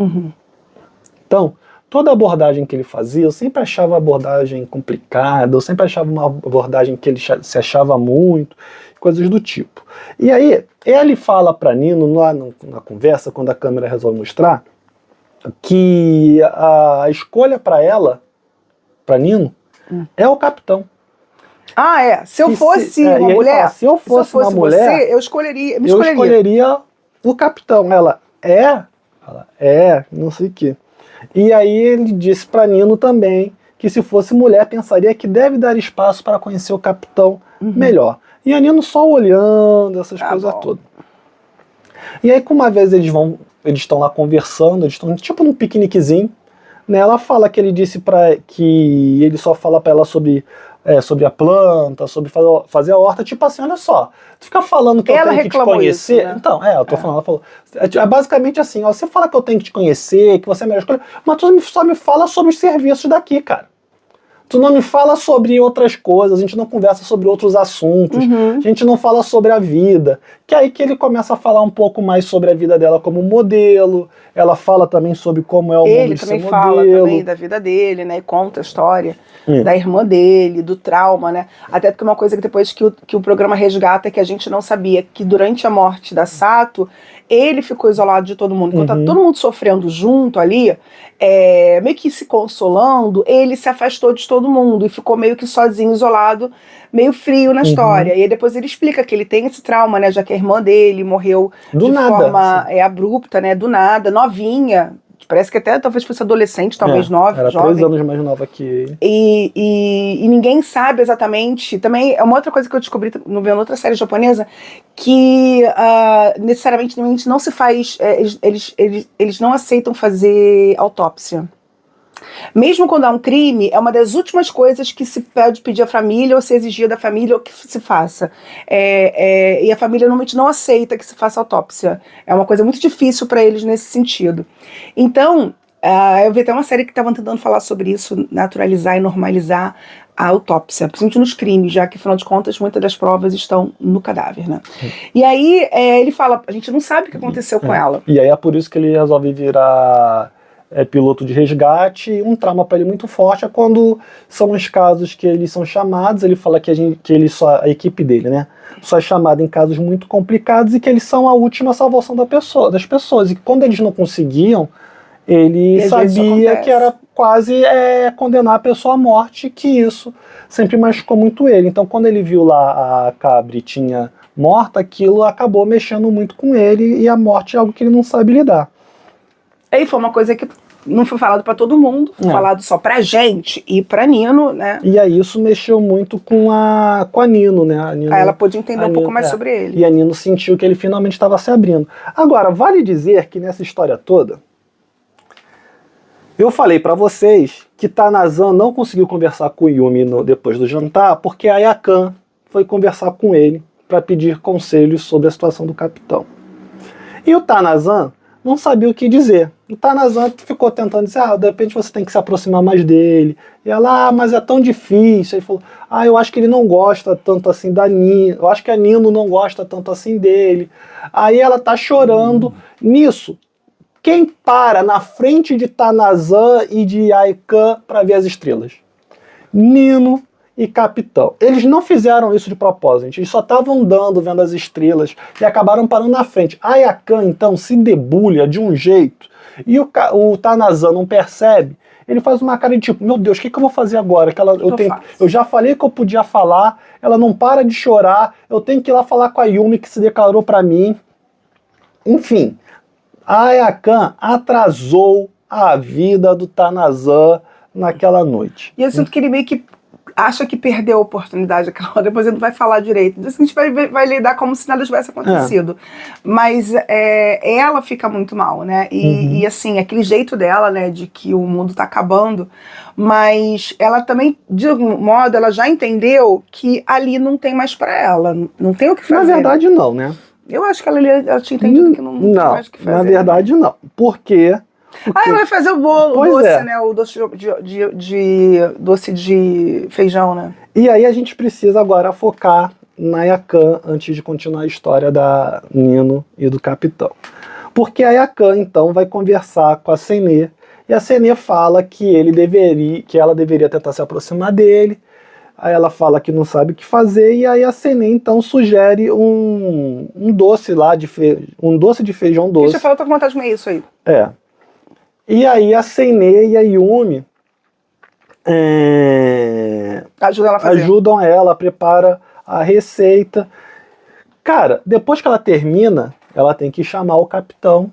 Então, toda abordagem que ele fazia, eu sempre achava a abordagem complicada, eu sempre achava uma abordagem que ele se achava muito, coisas do tipo. E aí, ele fala para Nino, lá na conversa, quando a câmera resolve mostrar, que a escolha para ela, para Nino, é o capitão. Se eu fosse uma mulher, fala, se eu fosse uma mulher, você, eu escolheria o capitão. Ela não sei o quê. E aí ele disse para Nino também que se fosse mulher, pensaria que deve dar espaço para conhecer o capitão melhor. E a Nino só olhando essas coisas todas. E aí, como uma vez eles estão lá conversando, eles estão tipo num piqueniquezinho, né? Ela fala que ele disse que ele só fala para ela sobre a planta, sobre fazer a horta, tipo assim, olha só, tu fica falando que ela eu tenho que te conhecer, isso, né? Então, eu tô falando, ela falou, basicamente assim, ó, você fala que eu tenho que te conhecer, que você é a melhor escolha, mas tu só me fala sobre os serviços daqui, cara. Tu não me fala sobre outras coisas, a gente não conversa sobre outros assuntos, a gente não fala sobre a vida. Que é aí que ele começa a falar um pouco mais sobre a vida dela como modelo, ela fala também sobre como é o mundo de ser modelo. Ele também fala também da vida dele, né, e conta a história da irmã dele, do trauma, né, até porque uma coisa que depois que o programa resgata é que a gente não sabia, que durante a morte da Sato, ele ficou isolado de todo mundo. Enquanto tá todo mundo sofrendo junto ali, meio que se consolando, ele se afastou de todo mundo e ficou meio que sozinho, isolado, meio frio na história. E aí depois ele explica que ele tem esse trauma, né, já que a irmã dele morreu de forma abrupta, né, do nada, novinha. Parece que até talvez fosse adolescente, talvez jovem. Era 3 anos mais nova que ele. E ninguém sabe exatamente. Também é uma outra coisa que eu descobri vendo outra série japonesa, que necessariamente não se faz. Eles não aceitam fazer autópsia. Mesmo quando há um crime, é uma das últimas coisas que se pode pedir à família ou se exigir da família ou que se faça. E a família normalmente não aceita que se faça autópsia. É uma coisa muito difícil para eles nesse sentido. Então, eu vi até uma série que estava tentando falar sobre isso, naturalizar e normalizar a autópsia, principalmente nos crimes, já que, afinal de contas, muitas das provas estão no cadáver, né? E aí, ele fala, a gente não sabe o que aconteceu com ela. E aí é por isso que ele resolve virar piloto de resgate. Um trauma para ele muito forte é quando são os casos que eles são chamados, ele fala que a equipe dele, né, só é chamada em casos muito complicados e que eles são a última salvação das pessoas, e que quando eles não conseguiam, ele sabia que era quase condenar a pessoa à morte, que isso sempre machucou muito ele. Então quando ele viu lá a cabritinha morta, aquilo acabou mexendo muito com ele, e a morte é algo que ele não sabe lidar. Aí foi uma coisa que não foi falado pra todo mundo, foi falado só pra gente e pra Nino, né? E aí isso mexeu muito com a Nino, né? Aí ela pôde entender um pouco mais sobre ele. E a Nino sentiu que ele finalmente estava se abrindo. Agora, vale dizer que nessa história toda, eu falei pra vocês que Tanazan não conseguiu conversar com o Yumi depois do jantar, porque a Yakan foi conversar com ele para pedir conselhos sobre a situação do capitão. E o Tanazan não sabia o que dizer. O Tanazan ficou tentando dizer, de repente você tem que se aproximar mais dele. E ela, mas é tão difícil. Ele falou, eu acho que ele não gosta tanto assim da Nino. Eu acho que a Nino não gosta tanto assim dele. Aí ela tá chorando. Nisso, quem para na frente de Tanazan e de Aikan para ver as estrelas? Nino e capitão. Eles não fizeram isso de propósito, eles só estavam andando, vendo as estrelas, e acabaram parando na frente. A Yakan, então, se debulha de um jeito, e o Tanazan não percebe, ele faz uma cara de tipo, meu Deus, o que eu vou fazer agora? Eu já falei que eu podia falar, ela não para de chorar, eu tenho que ir lá falar com a Yumi que se declarou pra mim. Enfim, a Yakan atrasou a vida do Tanazan naquela noite. E eu sinto que ele meio que acha que perdeu a oportunidade aquela hora, depois ele não vai falar direito. Então, a gente vai lidar como se nada tivesse acontecido. Mas ela fica muito mal, né? E assim, aquele jeito dela, né, de que o mundo tá acabando, mas ela também, de algum modo, ela já entendeu que ali não tem mais pra ela, não tem o que fazer. Na verdade, não, né? Eu acho que ela tinha entendido que não tem mais o que fazer. Na verdade, não. Por quê? Ela vai fazer o bolo, né? O doce de feijão, né? E aí a gente precisa agora focar na Yakan antes de continuar a história da Nino e do capitão. Porque a Yakan, então, vai conversar com a Senê, e a Senê fala que ela deveria tentar se aproximar dele. Aí ela fala que não sabe o que fazer, e aí a Senê, então, sugere um doce lá, um doce de feijão doce. Deixa eu falar, eu tô com vontade de comer isso aí. E aí a Senê e a Yumi ajudam ela a preparar a receita. Cara, depois que ela termina, ela tem que chamar o capitão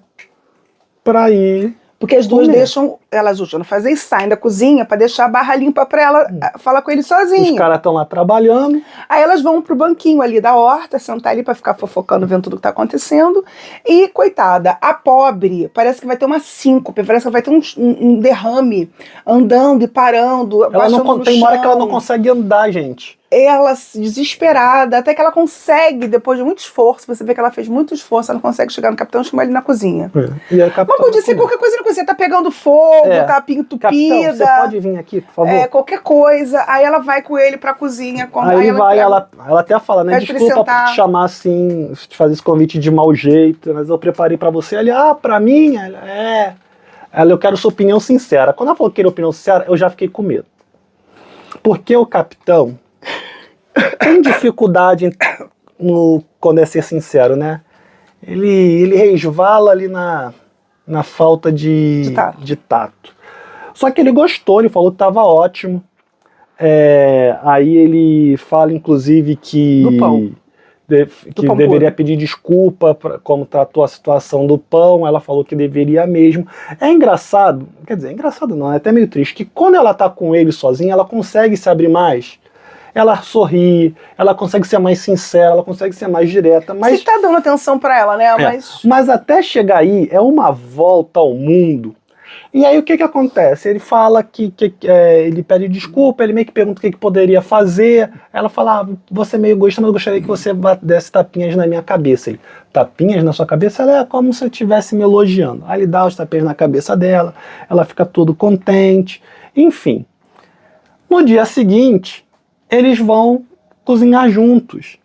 pra ir. Porque as duas deixam ela ajudando a fazer e saem da cozinha pra deixar a barra limpa pra ela falar com ele sozinha. Os caras estão lá trabalhando. Aí elas vão pro banquinho ali da horta, sentar ali pra ficar fofocando, vendo tudo que tá acontecendo. E, coitada, a pobre parece que vai ter uma síncope, parece que vai ter um derrame, andando e parando. Ela não tem uma hora que ela não consegue andar, gente. Ela desesperada, até que ela consegue, depois de muito esforço, você vê que ela fez muito esforço, ela consegue chegar no capitão e chamar ele na cozinha. E aí, capitão, mas podia ser qualquer coisa na cozinha, tá pegando fogo, tá entupida. Capitão, você pode vir aqui, por favor? Qualquer coisa. Aí ela vai com ele pra cozinha. Aí ela até fala, né, desculpa por te chamar assim, te fazer esse convite de mau jeito, mas eu preparei pra você. Ele, pra mim? Eu quero sua opinião sincera. Quando ela falou que queria opinião sincera, eu já fiquei com medo. Porque o capitão tem dificuldade quando é ser sincero, né? Ele resvala ali na falta de tato. Só que ele gostou, ele falou que estava ótimo. Aí ele fala, inclusive, que deveria pedir desculpa como tratou a situação do pão. Ela falou que deveria mesmo. É engraçado, quer dizer, engraçado não, é até meio triste, que quando ela tá com ele sozinha, ela consegue se abrir mais. Ela sorri, ela consegue ser mais sincera, ela consegue ser mais direta. Mas você tá dando atenção pra ela, né? Mas até chegar aí, é uma volta ao mundo. E aí o que acontece? Ele fala que ele pede desculpa, ele meio que pergunta o que poderia fazer. Ela fala, você é meio egoísta, mas eu gostaria que você desse tapinhas na minha cabeça. Ele, tapinhas na sua cabeça? Ela é como se eu estivesse me elogiando. Aí ele dá os tapinhas na cabeça dela, ela fica todo contente. Enfim, no dia seguinte, eles vão cozinhar juntos.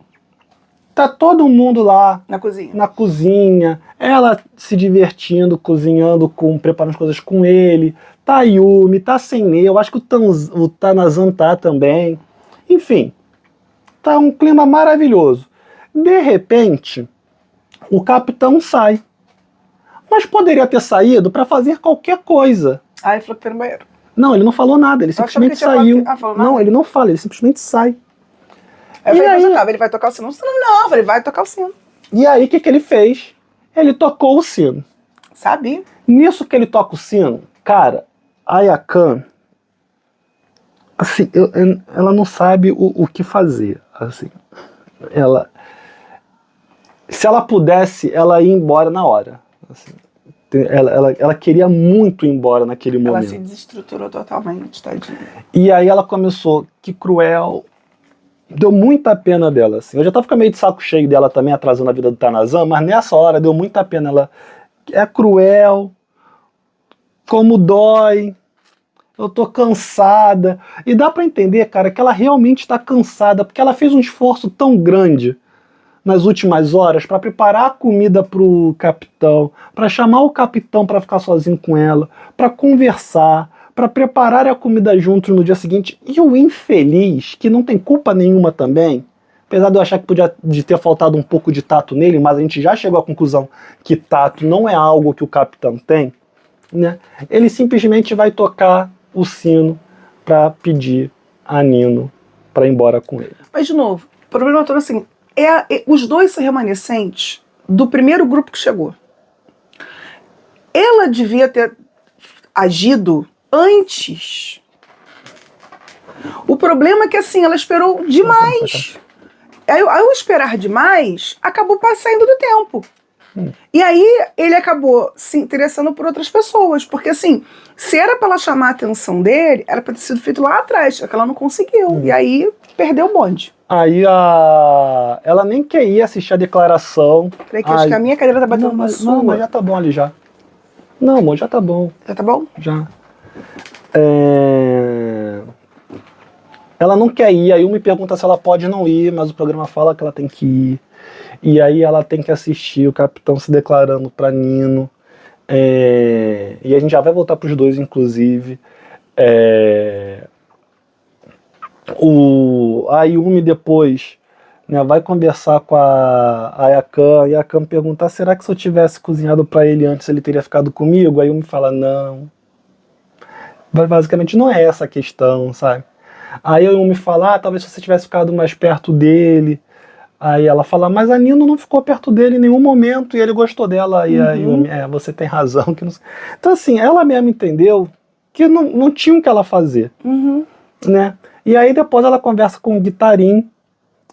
Tá todo mundo lá na cozinha, ela se divertindo, cozinhando, preparando as coisas com ele. Tá a Yumi, tá a Senê, eu acho que o Tanazan tá também. Enfim, tá um clima maravilhoso. De repente, o capitão sai. Mas poderia ter saído para fazer qualquer coisa. Ele falou que foi no banheiro. Não, ele não falou nada, ele simplesmente saiu. Não, ele não fala, ele simplesmente sai. Ele vai tocar o sino. Não, ele vai tocar o sino. E aí, o que ele fez? Ele tocou o sino. Sabe? Nisso que ele toca o sino, cara, a Yakan, assim, ela não sabe o que fazer. Assim, se ela pudesse, ela ia embora na hora. Assim, ela queria muito ir embora naquele momento. Ela se desestruturou totalmente, tadinha. E aí ela começou, que cruel. Deu muita pena dela, assim. Eu já tava ficando meio de saco cheio dela também, atrasando a vida do Tanazan, mas nessa hora deu muita pena. Ela é cruel, como dói, eu tô cansada. E dá pra entender, cara, que ela realmente tá cansada, porque ela fez um esforço tão grande nas últimas horas para preparar a comida pro capitão, para chamar o capitão para ficar sozinho com ela, para conversar, para preparar a comida juntos no dia seguinte. E o infeliz, que não tem culpa nenhuma também, apesar de eu achar que podia de ter faltado um pouco de tato nele, mas a gente já chegou à conclusão que tato não é algo que o capitão tem, né? Ele simplesmente vai tocar o sino para pedir a Nino para ir embora com ele. Mas, de novo, o problema todo assim, os dois remanescentes do primeiro grupo que chegou. Ela devia ter agido antes. O problema é que, assim, ela esperou demais. Ao esperar demais, acabou saindo do tempo. E aí, ele acabou se interessando por outras pessoas. Porque, assim, se era pra ela chamar a atenção dele, era pra ter sido feito lá atrás. Só que ela não conseguiu. E aí, perdeu o bonde. Aí ela nem queria assistir a declaração. Peraí, que acho que a minha cadeira tá batendo na sua. Não, mas já tá bom ali já. Não, amor, já tá bom. Já tá bom? Já. Ela não quer ir, aí me pergunta se ela pode não ir, mas o programa fala que ela tem que ir. E aí ela tem que assistir o capitão se declarando pra Nino. E a gente já vai voltar pros dois, inclusive. A Yumi depois, né, vai conversar com a Ayakan. A Ayakan pergunta, será que se eu tivesse cozinhado pra ele antes, ele teria ficado comigo? A Yumi fala, não. Basicamente não é essa a questão, sabe? Aí a Yumi fala, talvez se você tivesse ficado mais perto dele. Aí ela fala, mas a Nino não ficou perto dele em nenhum momento e ele gostou dela. E a Yumi, você tem razão. Que não... Então assim, ela mesma entendeu que não tinha o que ela fazer. Né? E aí depois ela conversa com o Guitarim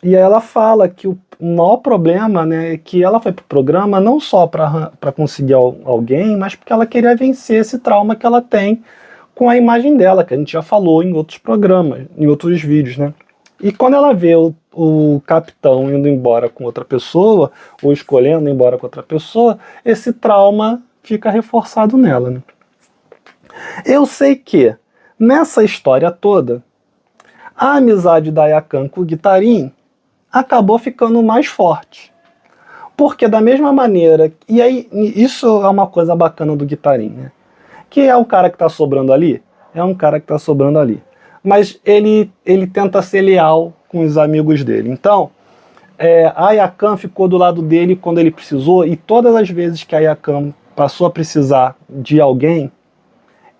e aí ela fala que o maior problema, né, é que ela foi pro programa não só para conseguir alguém, mas porque ela queria vencer esse trauma que ela tem com a imagem dela, que a gente já falou em outros programas, em outros vídeos, né? E quando ela vê o capitão indo embora com outra pessoa, ou escolhendo ir embora com outra pessoa, esse trauma fica reforçado nela, né? Eu sei que, nessa história toda, a amizade da Ayakan com o Guitarim acabou ficando mais forte. Porque da mesma maneira, e aí isso é uma coisa bacana do Guitarim, né? Que é um cara que tá sobrando ali, mas ele tenta ser leal com os amigos dele. Então, a Ayakan ficou do lado dele quando ele precisou, e todas as vezes que a Ayakan passou a precisar de alguém,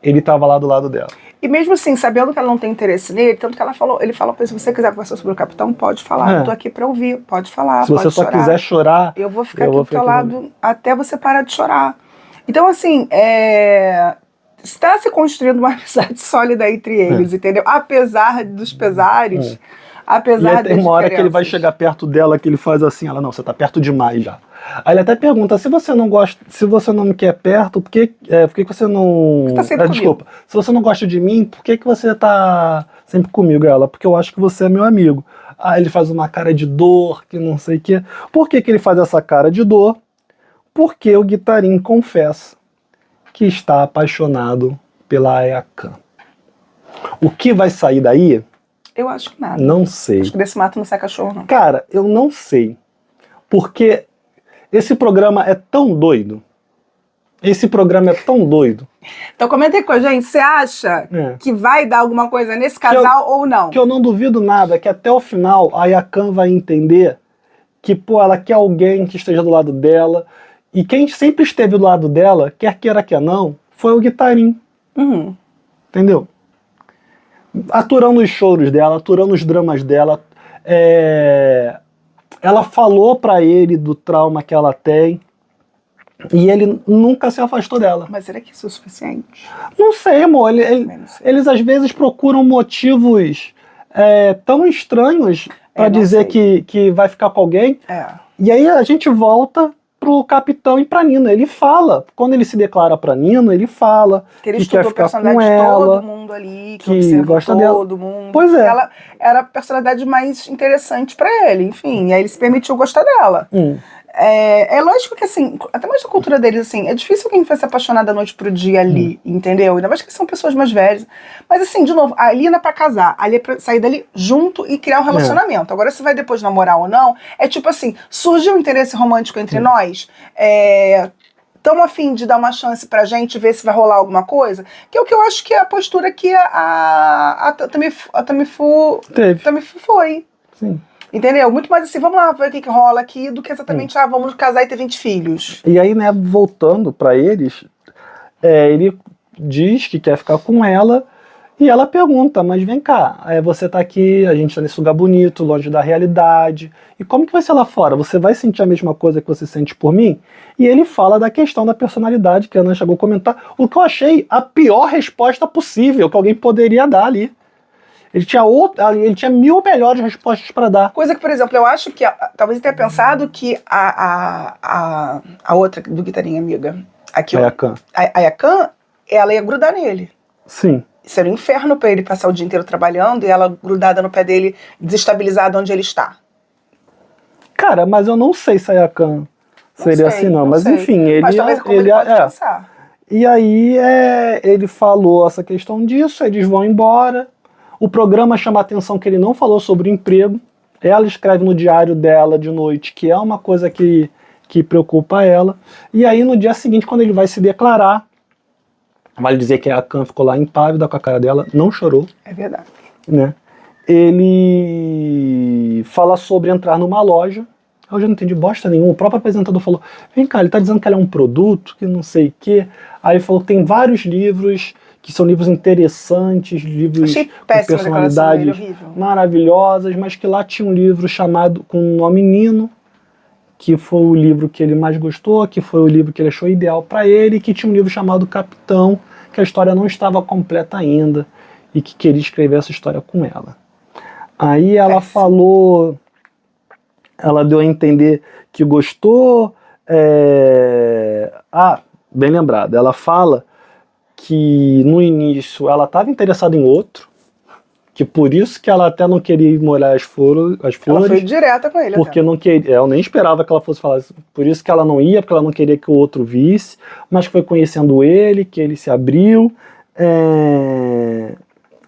ele estava lá do lado dela. E mesmo assim, sabendo que ela não tem interesse nele, tanto que ele falou pra ele, se você quiser conversar sobre o capitão, pode falar, eu tô aqui pra ouvir, pode falar, se pode você só chorar. Quiser chorar, eu vou ficar aqui do teu lado até você parar de chorar. Então, assim, está se construindo uma amizade sólida entre eles, entendeu? Apesar dos pesares, apesar das tem uma hora que ele vai diferenças. chegar perto dela, que ele faz assim, ela, não, você tá perto demais já. Aí ele até pergunta, se você não me quer perto, por que você não... Você tá sempre desculpa, se você não gosta de mim, por que você tá sempre comigo? Ela, porque eu acho que você é meu amigo. Aí ele faz uma cara de dor, que não sei o quê. Por que ele faz essa cara de dor? Porque o Guitarim confessa que está apaixonado pela Ayakan. O que vai sair daí? Eu acho que nada. Não sei. Acho que desse mato não sai cachorro, não. Cara, eu não sei. Porque esse programa é tão doido. Então comenta aí com a gente, você acha que vai dar alguma coisa nesse casal ou não? Que eu não duvido nada, que até o final a Ayakan vai entender que, ela quer alguém que esteja do lado dela. E quem sempre esteve do lado dela, quer queira, quer não, foi o Guitarim. Entendeu? Aturando os choros dela, aturando os dramas dela. Ela falou pra ele do trauma que ela tem. E ele nunca se afastou dela. Mas será que isso é o suficiente? Não sei, amor. Eles às vezes procuram motivos tão estranhos pra dizer que vai ficar com alguém. E aí a gente volta pro capitão e pra Nino. Ele fala, quando ele se declara pra Nino, ele fala que ele quer ficar com ela, de todo mundo ali, que gosta todo mundo. Pois é. Ela era a personalidade mais interessante pra ele, enfim. E aí ele se permitiu gostar dela. É lógico que, assim, até mais da cultura deles, assim, é difícil quem foi se apaixonar da noite pro dia ali, entendeu? Ainda mais que são pessoas mais velhas. Mas, assim, de novo, ali não é pra casar, ali é pra sair dali junto e criar um relacionamento. Agora, se vai depois namorar ou não, é tipo assim, surgiu um interesse romântico entre nós, tão a fim de dar uma chance pra gente ver se vai rolar alguma coisa, que é o que eu acho que é a postura que a Tamifu foi. Sim. Entendeu? Muito mais assim, vamos lá ver o que rola aqui, do que exatamente, vamos casar e ter 20 filhos. E aí, né, voltando pra eles, ele diz que quer ficar com ela, e ela pergunta, mas vem cá, você tá aqui, a gente tá nesse lugar bonito, longe da realidade, e como que vai ser lá fora? Você vai sentir a mesma coisa que você sente por mim? E ele fala da questão da personalidade, que a Ana chegou a comentar, o que eu achei a pior resposta possível que alguém poderia dar ali. Ele tinha 1000 melhores respostas para dar. Coisa que, por exemplo, eu acho que, talvez ele tenha pensado que a outra do Guitarrinha Amiga, aqui, a Yakan, ela ia grudar nele. Sim. Isso era um inferno pra ele passar o dia inteiro trabalhando e ela grudada no pé dele, desestabilizada onde ele está. Cara, mas eu não sei se a Yakan seria assim, não. Mas sei. Enfim, ele... Mas talvez como ele pode pensar. E aí, ele falou essa questão disso, eles vão embora. O programa chama a atenção que ele não falou sobre emprego. Ela escreve no diário dela de noite, que é uma coisa que preocupa ela. E aí, no dia seguinte, quando ele vai se declarar, vale dizer que a Yakan ficou lá impávida com a cara dela, não chorou. É verdade. Né? Ele fala sobre entrar numa loja. Eu já não entendi bosta nenhuma. O próprio apresentador falou, vem cá, ele tá dizendo que ela é um produto, que não sei o quê. Aí ele falou que tem vários livros, que são livros interessantes, livros com personalidades maravilhosas, mas que lá tinha um livro chamado com o nome Nino, que foi o livro que ele mais gostou, que foi o livro que ele achou ideal para ele, e que tinha um livro chamado Capitão, que a história não estava completa ainda, e que queria escrever essa história com ela. Aí ela falou, ela deu a entender que gostou, bem lembrado, ela fala que no início ela estava interessada em outro, que por isso que ela até não queria ir molhar as flores. Ela foi direta com ele. Porque não queria, eu nem esperava que ela fosse falar isso. Por isso que ela não ia, porque ela não queria que o outro visse, mas que foi conhecendo ele, que ele se abriu,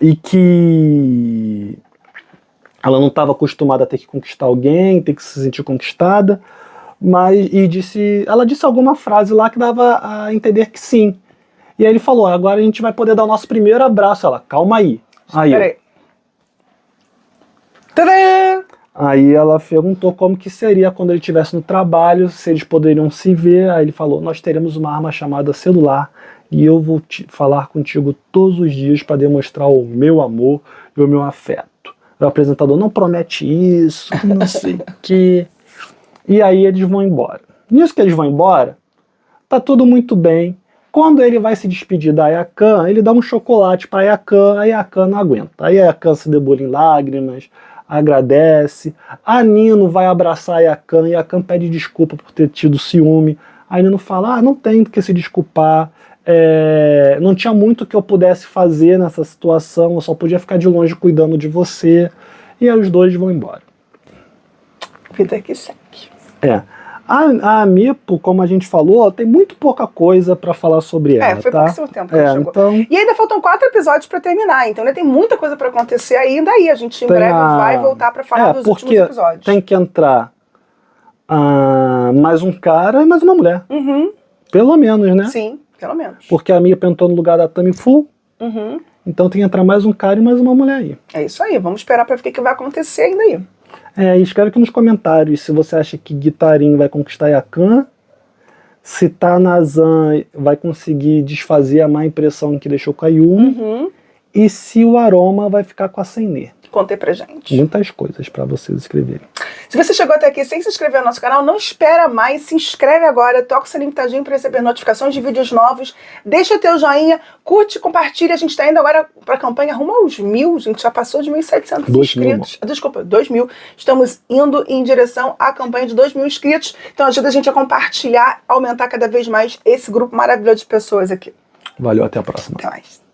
e que ela não estava acostumada a ter que conquistar alguém, ter que se sentir conquistada, ela disse alguma frase lá que dava a entender que sim. E aí ele falou, agora a gente vai poder dar o nosso primeiro abraço. Ela, calma aí. Peraí. Aí ela perguntou como que seria quando ele estivesse no trabalho, se eles poderiam se ver. Aí ele falou, nós teremos uma arma chamada celular e eu vou falar contigo todos os dias para demonstrar o meu amor e o meu afeto. O apresentador não promete isso, não sei o quê. E aí eles vão embora. Nisso que eles vão embora, tá tudo muito bem. Quando ele vai se despedir da Yakan, ele dá um chocolate para a Yakan não aguenta. Aí a Yakan se debulha em lágrimas, agradece. A Nino vai abraçar a Yakan pede desculpa por ter tido ciúme. A Nino fala, não tem do que se desculpar, não tinha muito que eu pudesse fazer nessa situação, eu só podia ficar de longe cuidando de você. E aí os dois vão embora. Vida que segue. A Mipo, como a gente falou, tem muito pouca coisa pra falar sobre ela, foi pouquíssimo tempo que ela chegou. Então... E ainda faltam 4 episódios pra terminar, então ainda tem muita coisa pra acontecer ainda aí. A gente em breve vai voltar pra falar dos últimos episódios. Tem que entrar mais um cara e mais uma mulher. Pelo menos, né? Sim, pelo menos. Porque a Mipo entrou no lugar da Tamifu. Então tem que entrar mais um cara e mais uma mulher aí. É isso aí, vamos esperar pra ver o que vai acontecer ainda aí. E escreve aqui nos comentários se você acha que Guitarin vai conquistar Yakan, se Tanazan vai conseguir desfazer a má impressão que deixou com a Yumi, e se o Aroma vai ficar com a Senê. Conta aí pra gente. Muitas coisas para vocês escreverem. Se você chegou até aqui sem se inscrever no nosso canal, não espera mais, se inscreve agora, toca o sininho tadinho para receber notificações de vídeos novos, deixa teu joinha, curte, compartilha, a gente está indo agora para a campanha rumo aos 1000, a gente já passou de 1.700 inscritos. Desculpa, 2.000, estamos indo em direção à campanha de 2.000 inscritos, então ajuda a gente a compartilhar, aumentar cada vez mais esse grupo maravilhoso de pessoas aqui. Valeu, até a próxima. Até mais.